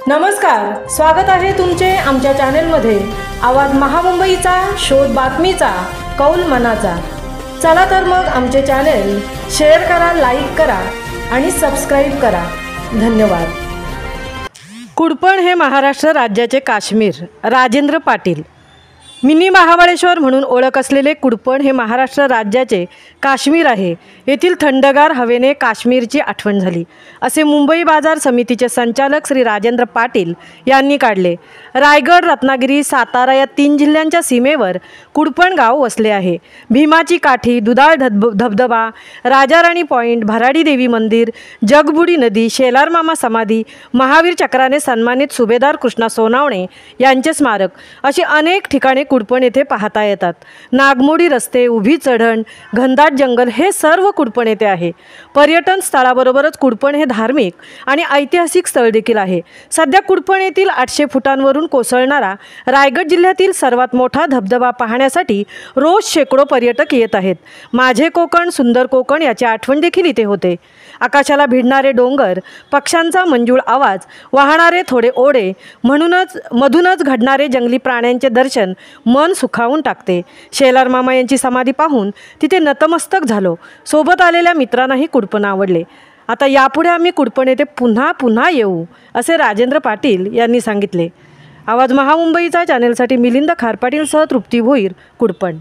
नमस्कार, स्वागत आहे तुमचे आमच्या चॅनलमध्ये। आवाज महामुंबईचा, शोध बातमीचा, कौल मनाचा। चला तर मग आमचे चॅनल शेअर करा, लाईक करा आणि सबस्क्राइब करा। धन्यवाद। कुडपण हे महाराष्ट्र राज्याचे काश्मीर। राजेंद्र पाटील। मिनी महाबळेश्वर म्हणून ओळख असलेले कुडपण हे महाराष्ट्र राज्याचे काश्मीर आहे। येथील थंडगार हवेने काश्मीरची आठवण झाली, असे मुंबई बाजार समितीचे संचालक श्री राजेंद्र पाटील यांनी काढले। रायगड, रत्नागिरी, सातारा या 3 जिल्ह्यांच्या सीमेवर कुडपण गाव वसले आहे। भीमाची काठी, दुधाळ धबधबा, राजाराणी पॉइंट, भराडी देवी मंदिर, जगबुडी नदी, शेलार मामा समाधी, महावीर चक्राने सन्मानित सुभेदार कृष्णा सोनावणे यांचे स्मारक अशी अनेक ठिकाणे कुडपण येथे पाहता येतात। नागमोडी रस्ते, उभी चढण, घनदाट जंगल हे सर्व कुडपण येथे आहे। पर्यटन स्थळाबरोबरच कुडपण हे धार्मिक आणि ऐतिहासिक स्थळ देखील आहे। सध्या कुडपण येथील 800 फुटांवरून कोसळणारा रायगड जिल्ह्यातील सर्वात मोठा धबधबा पाहण्यासाठी रोज शेकडो पर्यटक येत आहेत। माझे कोकण, सुंदर कोकण याची आठवण देखील इथे होते। आकाशाला भिडणारे डोंगर, पक्ष्यांचा मंजूळ आवाज, वाहणारे थोडे ओढे, मधूनच घडणारे जंगली प्राण्यांचे दर्शन मन सुखावून टाकते। शेलार मामा यांची समाधी पाहून तिथे नतमस्तक झालो। सोबत आलेल्या मित्रांनाही कुडपण आवडले। आता यापुढे आम्ही कुडपण येथे पुन्हा येऊ, असे राजेंद्र पाटील यांनी सांगितले। आवाज महामुंबईचा चॅनलसाठी मिलिंद खारपाटीलसह तृप्ती भोईर, कुडपण।